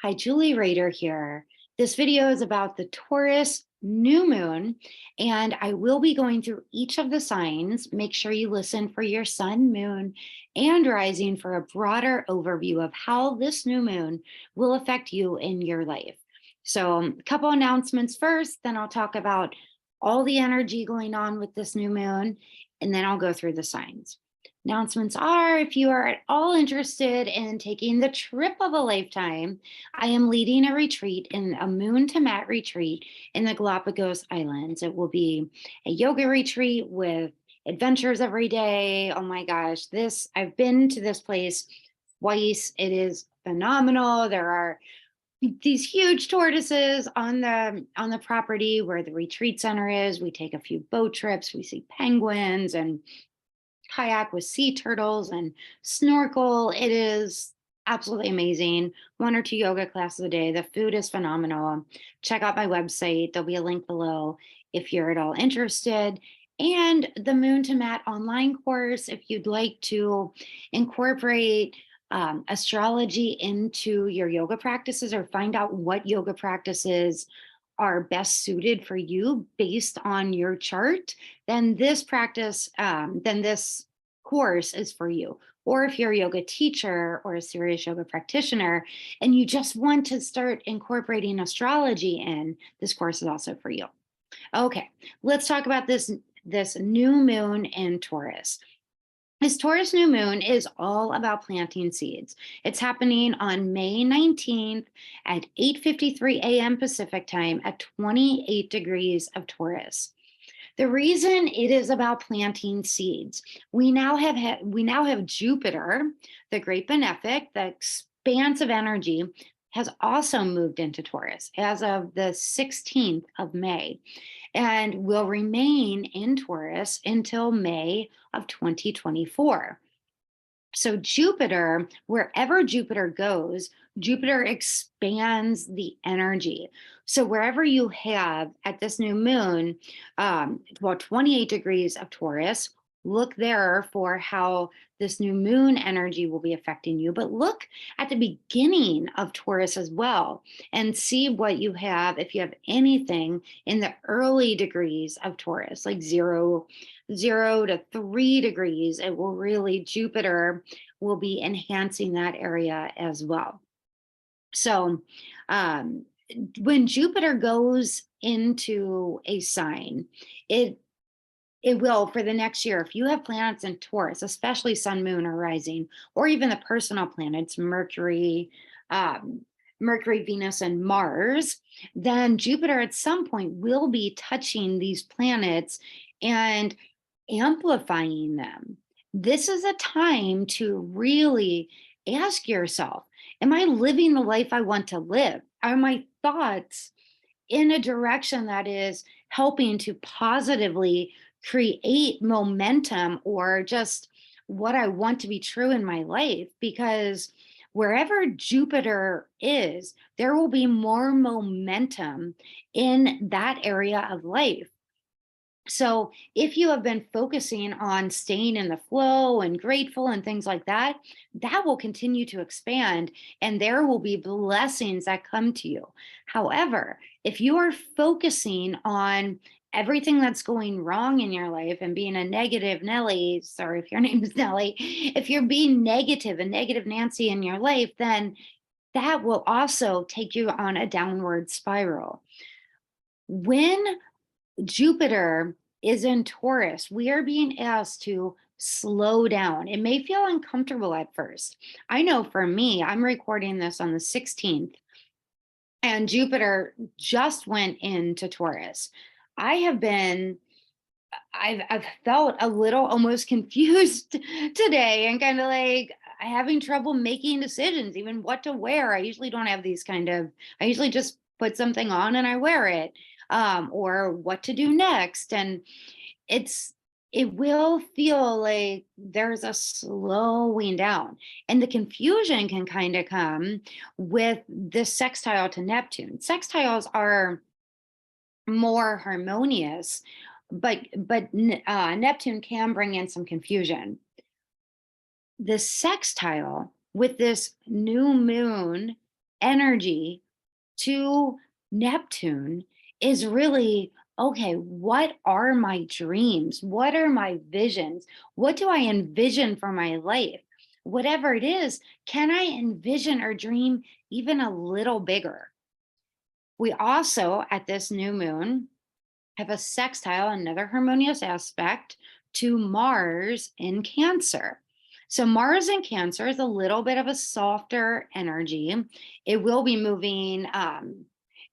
Hi, Julie Rader here. This video is about the Taurus new moon, and I will be going through each of the signs. Make sure you listen for your sun, moon, and rising for a broader overview of how this new moon will affect you in your life. So a couple announcements first, then I'll talk about all the energy going on with this new moon, and then I'll go through the signs. Announcements are, if you are at all interested in taking the trip of a lifetime, I am leading a retreat, in a moon to mat retreat in the Galapagos Islands. It will be a yoga retreat with adventures every day. Oh my gosh, I've been to this place twice. It is phenomenal. There are these huge tortoises on the property where the retreat center is. We take a few boat trips. We see penguins and kayak with sea turtles and snorkel. It is absolutely amazing. 1 or 2 yoga classes a day. The food is phenomenal. Check out my website. There'll be a link below if you're at all interested. And the Moon to Mat online course, if you'd like to incorporate astrology into your yoga practices or find out what yoga practices are best suited for you based on your chart, then this course is for you. Or if you're a yoga teacher or a serious yoga practitioner and you just want to start incorporating astrology in, this course is also for you. Okay, let's talk about this new moon in Taurus. This Taurus new moon is all about planting seeds. It's happening on May 19th at 8:53 a.m. Pacific time at 28 degrees of Taurus. The reason it is about planting seeds, we now have Jupiter, the great benefic, the expansive energy, has also moved into Taurus as of the 16th of May and will remain in Taurus until May of 2024. So Jupiter, wherever Jupiter goes, Jupiter expands the energy. So wherever you have at this new moon, about 28 degrees of Taurus, look there for how this new moon energy will be affecting you. But look at the beginning of Taurus as well and see what you have, if you have anything in the early degrees of Taurus, like 0 to 3 degrees. It will really, Jupiter will be enhancing that area as well. So when Jupiter goes into a sign, it will, for the next year, if you have planets in Taurus, especially sun, moon, or rising, or even the personal planets, Mercury, Venus, and Mars, then Jupiter at some point will be touching these planets and amplifying them. This is a time to really ask yourself, am I living the life I want to live? Are my thoughts in a direction that is helping to positively create momentum or just what I want to be true in my life? Because wherever Jupiter is, there will be more momentum in that area of life. So if you have been focusing on staying in the flow and grateful and things like that, that will continue to expand and there will be blessings that come to you. However, if you are focusing on everything that's going wrong in your life and being a negative Nelly, sorry if your name is Nelly, if you're being negative, a negative Nancy in your life, then that will also take you on a downward spiral. When Jupiter is in Taurus, we are being asked to slow down. It may feel uncomfortable at first. I know for me, I'm recording this on the 16th, and Jupiter just went into Taurus. I've felt a little almost confused today and kind of like having trouble making decisions, even what to wear. I usually don't have these I usually just put something on and I wear it. Or what to do next. And it will feel like there's a slowing down, and the confusion can kind of come with this sextile to Neptune. Sextiles are more harmonious, but Neptune can bring in some confusion. The sextile with this new moon energy to Neptune is really, okay, what are my dreams? What are my visions? What do I envision for my life? Whatever it is, can I envision or dream even a little bigger? We also, at this new moon, have a sextile, another harmonious aspect to Mars in Cancer. So Mars in Cancer is a little bit of a softer energy. It will be moving.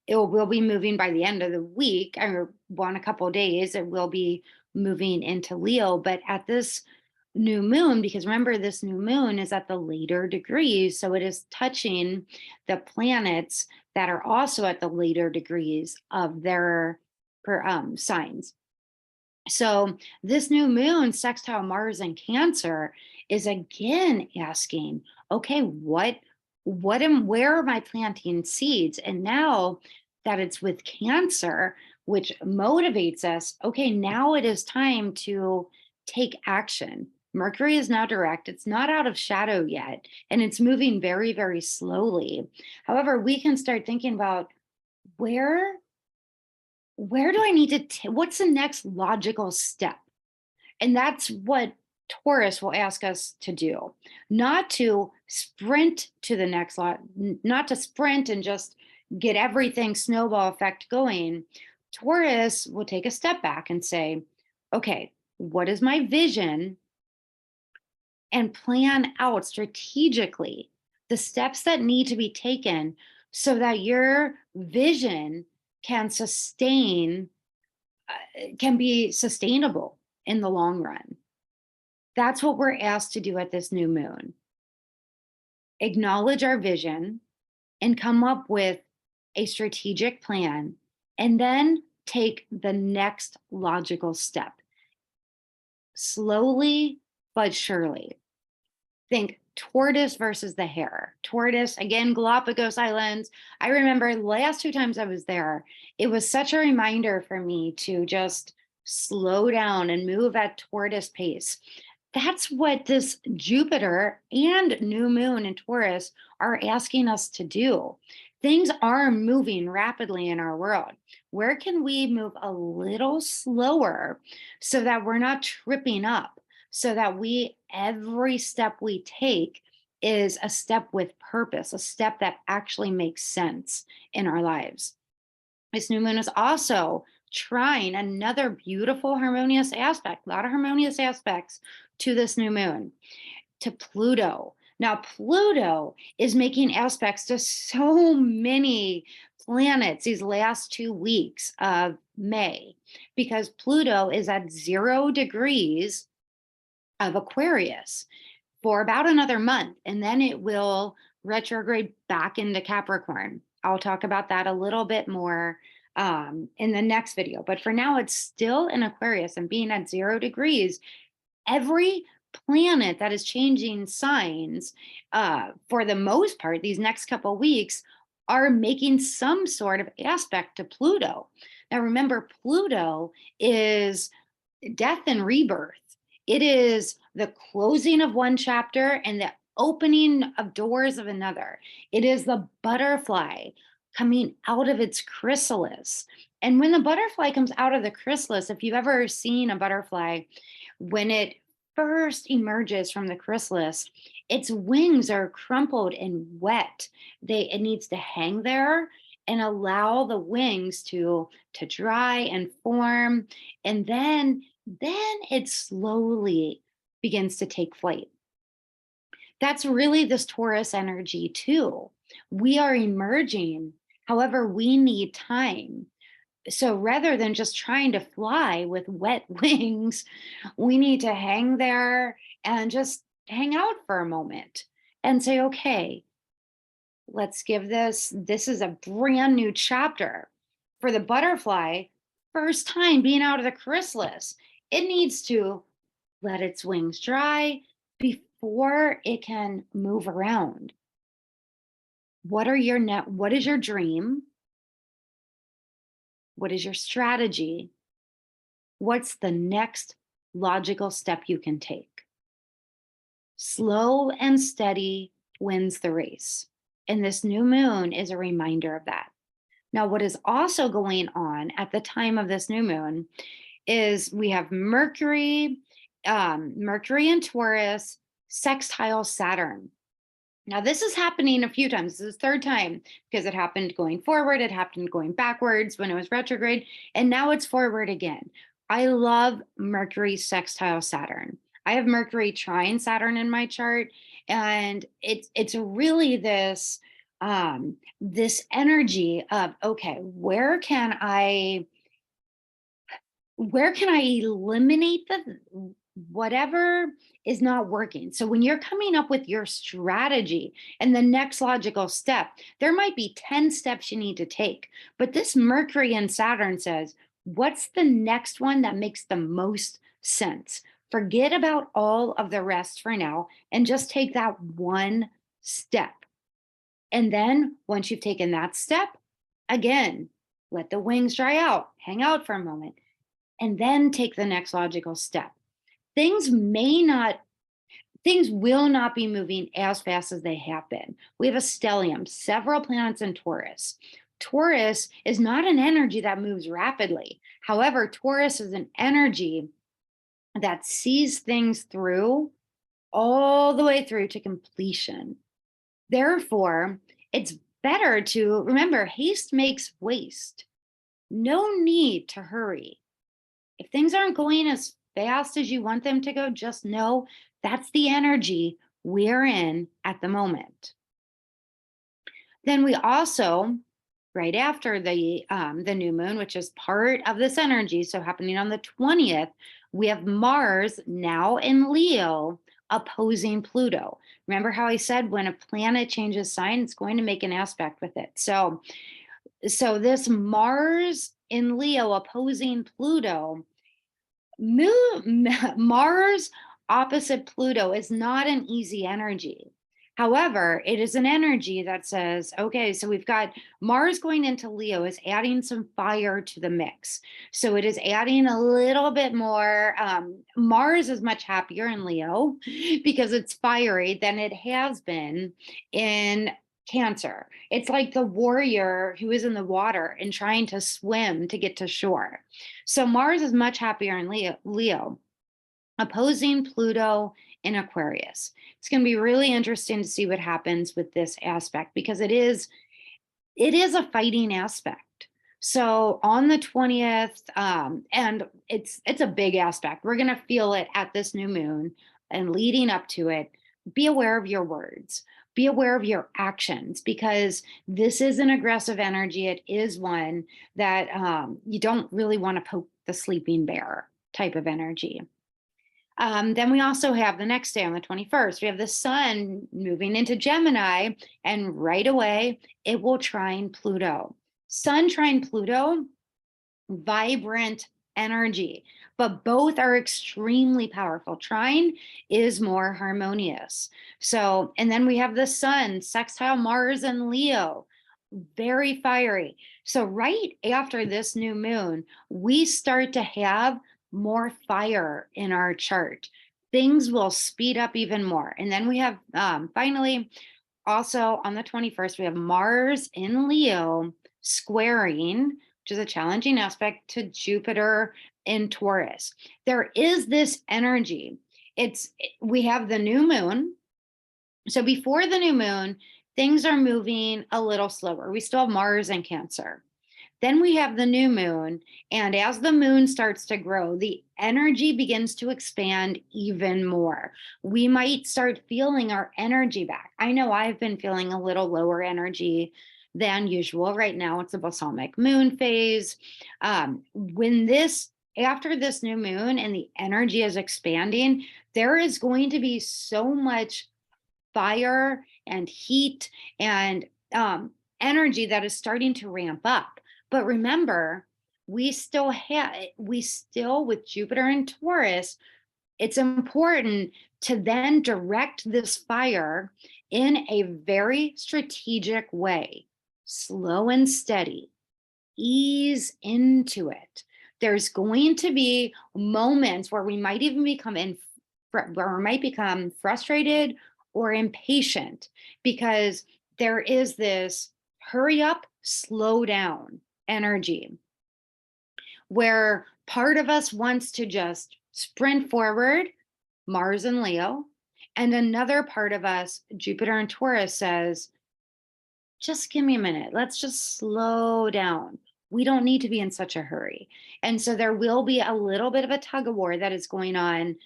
It will be moving by the end of the week, or one a couple of days. It will be moving into Leo, but at this new moon, because remember, this new moon is at the later degrees, so it is touching the planets that are also at the later degrees of their signs. So this new moon sextile Mars in Cancer is again asking, okay, where am I planting seeds? And now that it's with Cancer, which motivates us, okay, now it is time to take action. Mercury is now direct. It's not out of shadow yet, and it's moving very, very slowly. However, we can start thinking about where do I need to, what's the next logical step? And that's what Taurus will ask us to do, not to sprint to the next lot, not to sprint and just get everything snowball effect going. Taurus will take a step back and say, okay, what is my vision? And plan out strategically the steps that need to be taken so that your vision can can be sustainable in the long run. That's what we're asked to do at this new moon. Acknowledge our vision and come up with a strategic plan, and then take the next logical step. Slowly but surely. Think tortoise versus the hare. Tortoise, again, Galapagos Islands. I remember the last 2 times I was there, it was such a reminder for me to just slow down and move at tortoise pace. That's what this Jupiter and new moon in Taurus are asking us to do. Things are moving rapidly in our world. Where can we move a little slower so that we're not tripping up? So that every step we take is a step with purpose, a step that actually makes sense in our lives. This new moon is also trying another beautiful harmonious aspect, a lot of harmonious aspects to this new moon, to Pluto. Now, Pluto is making aspects to so many planets these last 2 weeks of May, because Pluto is at 0 degrees of Aquarius for about another month, and then it will retrograde back into Capricorn. I'll talk about that a little bit more in the next video, but for now it's still in Aquarius, and being at 0 degrees, every planet that is changing signs for the most part these next couple of weeks are making some sort of aspect to Pluto. Now remember, Pluto is death and rebirth. It is the closing of one chapter and the opening of doors of another. It is the butterfly coming out of its chrysalis. And when the butterfly comes out of the chrysalis, if you've ever seen a butterfly, when it first emerges from the chrysalis, its wings are crumpled and wet. It needs to hang there and allow the wings to dry and form. And then it slowly begins to take flight. That's really this Taurus energy too. We are emerging, however, we need time. So rather than just trying to fly with wet wings, we need to hang there and just hang out for a moment and say, okay, let's give this is a brand new chapter. For the butterfly, first time being out of the chrysalis, it needs to let its wings dry before it can move around. What is your dream? What is your strategy? What's the next logical step you can take? Slow and steady wins the race. And this new moon is a reminder of that. Now, what is also going on at the time of this new moon is we have Mercury in Taurus, sextile Saturn. Now, this is happening a few times. This is the third time because it happened going forward, it happened going backwards when it was retrograde, and now it's forward again. I love Mercury sextile Saturn. I have Mercury trine Saturn in my chart, and it's really this energy of, okay, where can I eliminate the whatever is not working? So when you're coming up with your strategy and the next logical step, there might be 10 steps you need to take. But this Mercury and Saturn says, what's the next one that makes the most sense? Forget about all of the rest for now and just take that one step. And then once you've taken that step, again, let the wings dry out, hang out for a moment, and then take the next logical step. Things will not be moving as fast as they have been. We have a stellium, several planets in Taurus. Taurus is not an energy that moves rapidly. However, Taurus is an energy that sees things through all the way through to completion. Therefore, it's better to remember, haste makes waste. No need to hurry. If things aren't going as fast as you want them to go, just know that's the energy we're in at the moment. Then we also, right after the new moon, which is part of this energy, so happening on the 20th, we have Mars now in Leo opposing Pluto. Remember how I said when a planet changes sign, it's going to make an aspect with it. So this Mars in Leo opposing Pluto, Mars opposite Pluto is not an easy energy. However, it is an energy that says, okay, so we've got Mars going into Leo is adding some fire to the mix. So it is adding a little bit more. Mars is much happier in Leo because it's fiery than it has been in Cancer. It's like the warrior who is in the water and trying to swim to get to shore. So Mars is much happier in Leo, opposing Pluto in Aquarius. It's going to be really interesting to see what happens with this aspect because it is a fighting aspect. So on the 20th, and it's a big aspect. We're going to feel it at this new moon and leading up to it. Be aware of your words. Be aware of your actions because this is an aggressive energy. It is one that you don't really want to poke the sleeping bear type of energy. Then we also have the next day on the 21st, we have the sun moving into Gemini, and right away it will trine Pluto. Sun trine Pluto, vibrant energy, but both are extremely powerful. Trine is more harmonious. So, and then we have the sun, sextile Mars and Leo, very fiery. So right after this new moon, we start to have more fire in our chart. Things will speed up even more. And then we have finally, also on the 21st, we have Mars in Leo squaring, which is a challenging aspect, to Jupiter in Taurus. There is this energy. We have the new moon. So before the new moon, things are moving a little slower. We still have Mars in Cancer. Then we have the new moon, and as the moon starts to grow, the energy begins to expand even more. We might start feeling our energy back. I know I've been feeling a little lower energy than usual. Right now, it's a balsamic moon phase. After this new moon and the energy is expanding, there is going to be so much fire and heat and energy that is starting to ramp up. But remember, we still with Jupiter and Taurus, it's important to then direct this fire in a very strategic way, slow and steady, ease into it. There's going to be moments where we might even become frustrated or impatient because there is this hurry up, slow down energy where part of us wants to just sprint forward, Mars and Leo, and another part of us, Jupiter and Taurus, says, just give me a minute. Let's just slow down. We don't need to be in such a hurry. And so there will be a little bit of a tug of war that is going on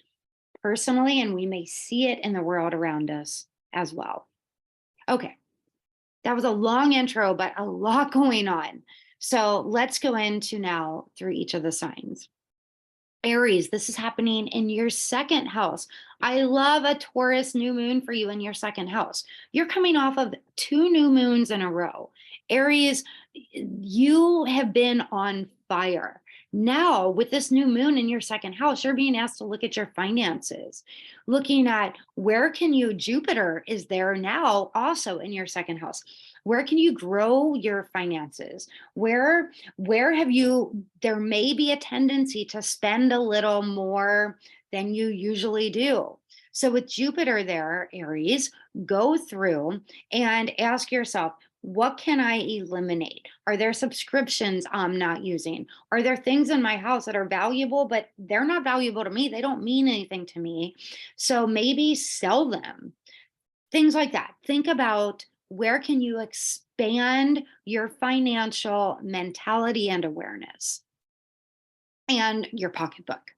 personally, and we may see it in the world around us as well. Okay, that was a long intro, but a lot going on. So let's go into now through each of the signs. Aries, this is happening in your second house. I love a Taurus new moon for you in your second house. You're coming off of 2 new moons in a row. Aries, you have been on fire. Now, with this new moon in your second house, you're being asked to look at your finances, looking at where can you, Jupiter is there now also in your second house. Where can you grow your finances? Where have you, there may be a tendency to spend a little more than you usually do. So with Jupiter there, Aries, go through and ask yourself, what can I eliminate? Are there subscriptions I'm not using? Are there things in my house that are valuable, but they're not valuable to me? They don't mean anything to me. So maybe sell them. Things like that. Think about where can you expand your financial mentality and awareness and your pocketbook.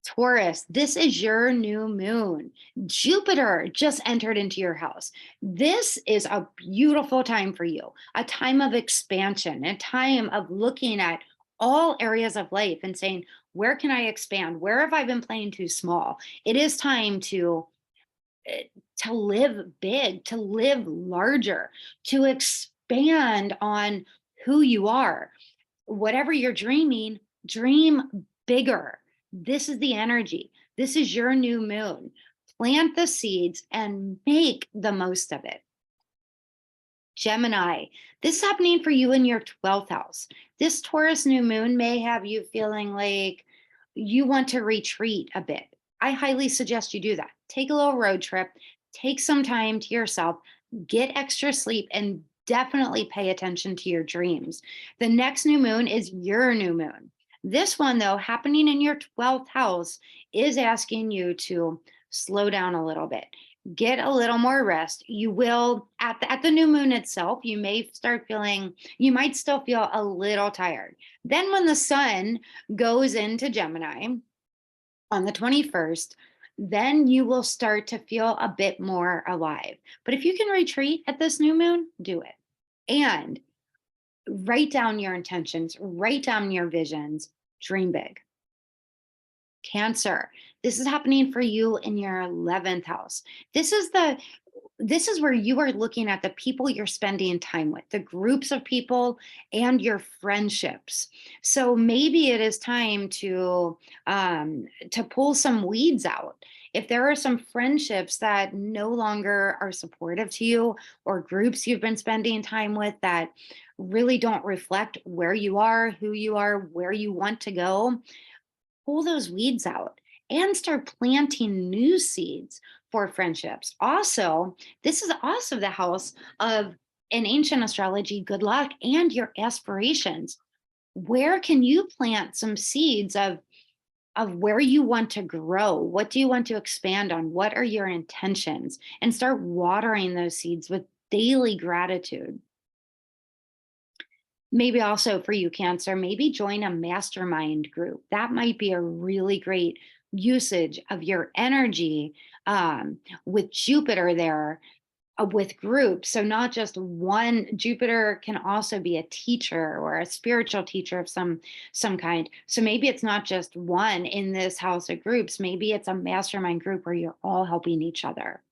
Taurus, this is your new moon. Jupiter just entered into your house. This is a beautiful time for you, a time of expansion, a time of looking at all areas of life and saying, where can I expand? Where have I been playing too small? It is time to live big, to live larger, to expand on who you are. Whatever you're dreaming, dream bigger. This is the energy. This is your new moon. Plant the seeds and make the most of it. Gemini, this is happening for you in your 12th house. This Taurus new moon may have you feeling like you want to retreat a bit. I highly suggest you do that. Take a little road trip, take some time to yourself, get extra sleep, and definitely pay attention to your dreams. The next new moon is your new moon. This one, though, happening in your 12th house, is asking you to slow down a little bit. Get a little more rest. You will, at the new moon itself, you may start feeling, you might still feel a little tired. Then when the sun goes into Gemini on the 21st, then you will start to feel a bit more alive. But if you can retreat at this new moon, do it. And write down your intentions, write down your visions, dream big. Cancer, this is happening for you in your 11th house. This is where you are looking at the people you're spending time with, the groups of people and your friendships. So maybe it is time to pull some weeds out. If there are some friendships that no longer are supportive to you, or groups you've been spending time with that really don't reflect where you are, who you are, where you want to go, pull those weeds out and start planting new seeds for friendships. Also, this is also the house of, in ancient astrology, good luck and your aspirations. Where can you plant some seeds of where you want to grow? What do you want to expand on? What are your intentions? And start watering those seeds with daily gratitude. Maybe also for you, Cancer, maybe join a mastermind group. That might be a really great usage of your energy with Jupiter there, with groups. So not just one. Jupiter can also be a teacher or a spiritual teacher of some kind. So maybe it's not just one in this house of groups. Maybe it's a mastermind group where you're all helping each other.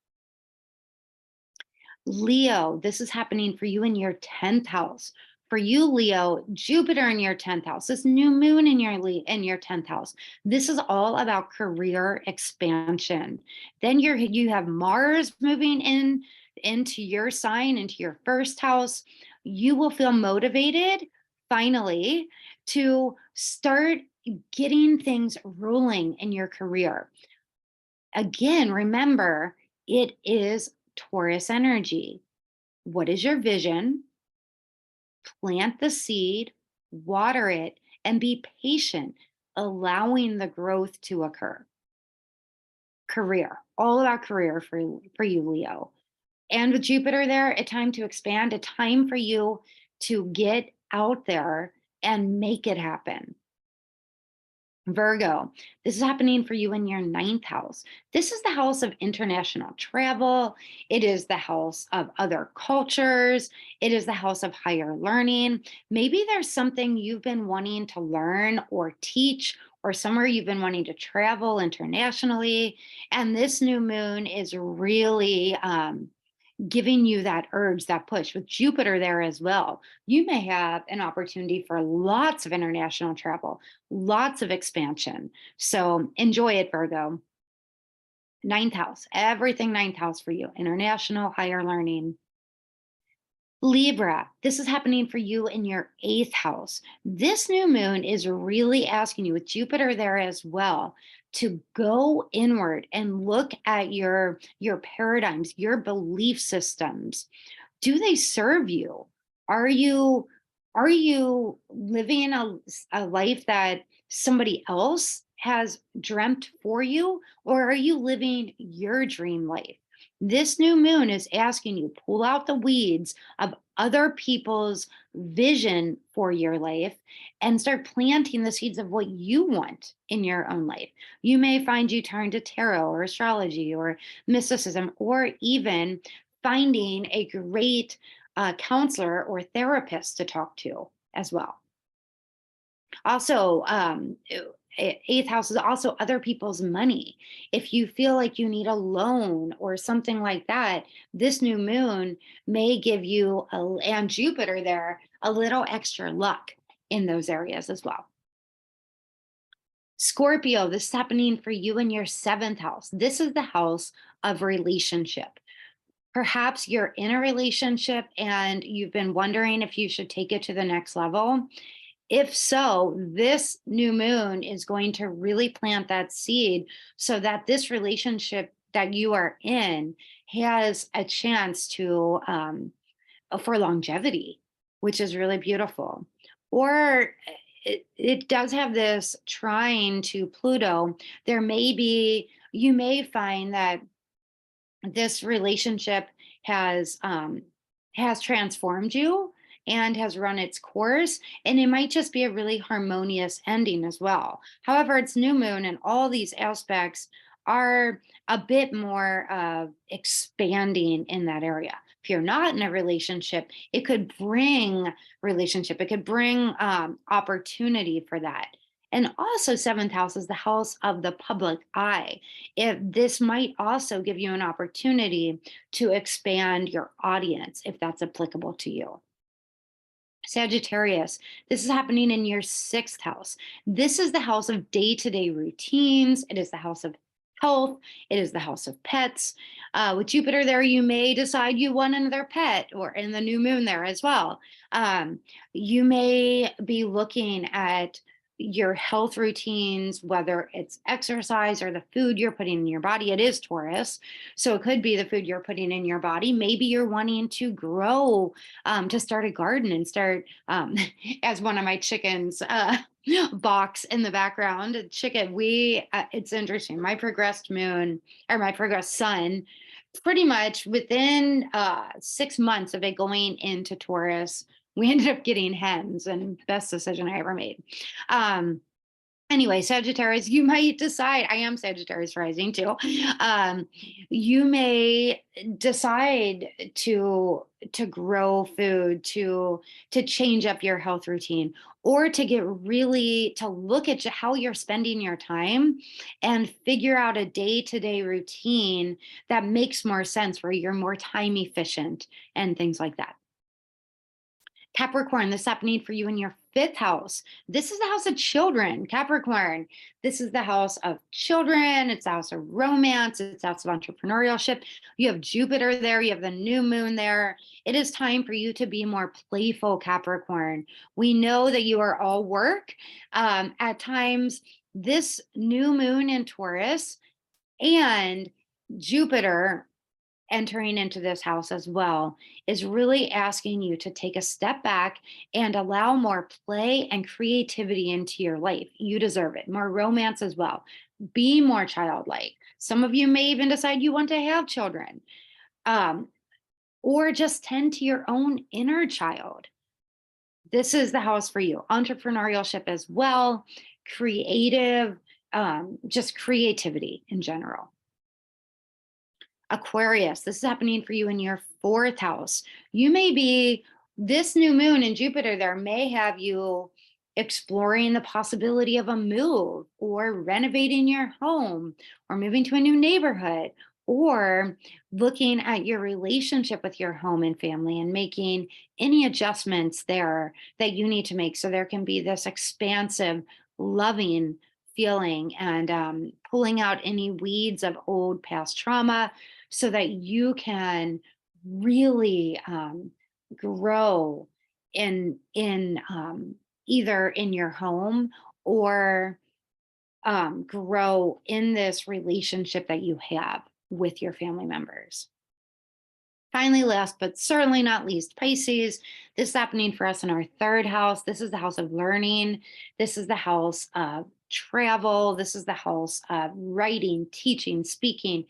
Leo, this is happening for you in your 10th house. For you, Leo, Jupiter in your 10th house, this new moon in your 10th house. This is all about career expansion. Then you have Mars moving into your sign, into your first house. You will feel motivated finally to start getting things rolling in your career. Again, remember, it is Taurus energy. What is your vision? Plant the seed, water it, and be patient, allowing the growth to occur. Career, all about career for you, Leo. And with Jupiter there, a time to expand, a time for you to get out there and make it happen. Virgo, this is happening for you in your ninth house. This is the house of international travel. It is the house of other cultures. It is the house of higher learning. Maybe there's something you've been wanting to learn or teach, or somewhere you've been wanting to travel internationally. And this new moon is really giving you that urge, that push. With Jupiter there as well, you may have an opportunity for lots of international travel, lots of expansion. So enjoy it, Virgo. Ninth house, everything ninth house for you, international, higher learning. Libra, this is happening for you in your eighth house. This new moon is really asking you, with Jupiter there as well, to go inward and look at your paradigms, your belief systems. Do they serve you? Are you living a life that somebody else has dreamt for you, or are you living your dream life? This new moon is asking you, pull out the weeds of other people's vision for your life and start planting the seeds of what you want in your own life. You may find you turn to tarot or astrology or mysticism, or even finding a great counselor or therapist to talk to as well. Also, eighth house is also other people's money. If you feel like you need a loan or something like that, this new moon may give you, and Jupiter there, a little extra luck in those areas as well. Scorpio, this is happening for you in your seventh house. This is the house of relationship. Perhaps you're in a relationship and you've been wondering if you should take it to the next level. If so, this new moon is going to really plant that seed so that this relationship that you are in has a chance to for longevity, which is really beautiful. Or it does have this trine to Pluto. You may find that this relationship has transformed you and has run its course, and it might just be a really harmonious ending as well. However, it's new moon and all these aspects are a bit more expanding in that area. If you're not in a relationship, it could bring opportunity for that. And also, seventh house is the house of the public eye. If this might also give you an opportunity to expand your audience, if that's applicable to you. Sagittarius, this is happening in your sixth house. This is the house of day-to-day routines. It is the house of health. It is the house of pets. With Jupiter there, you may decide you want another pet, or in the new moon there as well. You may be looking at your health routines, whether it's exercise or the food you're putting in your body. It is Taurus, so it could be the food you're putting in your body. Maybe you're wanting to grow, to start a garden and start, as one of my chickens box in the background, a chicken. It's interesting. My progressed moon, or my progressed sun, pretty much within 6 months of it going into Taurus, we ended up getting hens, and best decision I ever made. Anyway, Sagittarius, you might decide, I am Sagittarius rising too. You may decide to grow food, to change up your health routine, or to look at how you're spending your time and figure out a day-to-day routine that makes more sense, where you're more time efficient and things like that. Capricorn, this is happening for you in your fifth house. This is the house of children, Capricorn. This is the house of children. It's the house of romance. It's the house of entrepreneurship. You have Jupiter there. You have the new moon there. It is time for you to be more playful, Capricorn. We know that you are all work. At times, this new moon in Taurus and Jupiter entering into this house as well is really asking you to take a step back and allow more play and creativity into your life. You deserve it. More romance as well. Be more childlike. Some of you may even decide you want to have children, or just tend to your own inner child. This is the house for you. Entrepreneurship as well, creative, just creativity in general. Aquarius, this is happening for you in your 4th house. You may be, this new moon in Jupiter there may have you exploring the possibility of a move or renovating your home or moving to a new neighborhood, or looking at your relationship with your home and family and making any adjustments there that you need to make so there can be this expansive, loving feeling, and pulling out any weeds of old past trauma so that you can really grow in either in your home or grow in this relationship that you have with your family members. Finally, last but certainly not least, Pisces. This is happening for us in our 3rd house. This is the house of learning. This is the house of travel. This is the house of writing, teaching, speaking,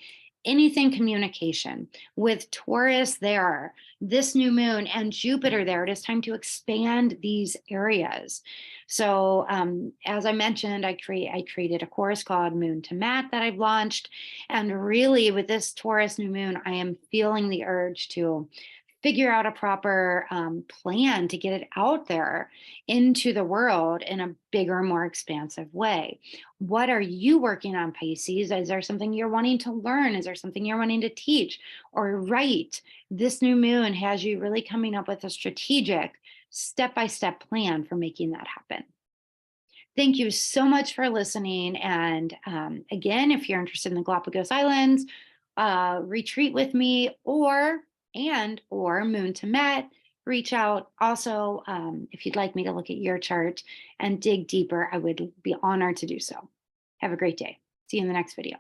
anything communication. With Taurus there, this new moon, and Jupiter there, it is time to expand these areas. So as I mentioned, I created a course called Moon to Mat that I've launched. And really with this Taurus new moon, I am feeling the urge to figure out a proper plan to get it out there into the world in a bigger, more expansive way. What are you working on, Pisces? Is there something you're wanting to learn? Is there something you're wanting to teach or write? This new moon has you really coming up with a strategic, step-by-step plan for making that happen. Thank you so much for listening. And again, if you're interested in the Galapagos Islands, retreat with me or Moon to Met, reach out. Also, if you'd like me to look at your chart and dig deeper, I would be honored to do so. Have a great day. See you in the next video.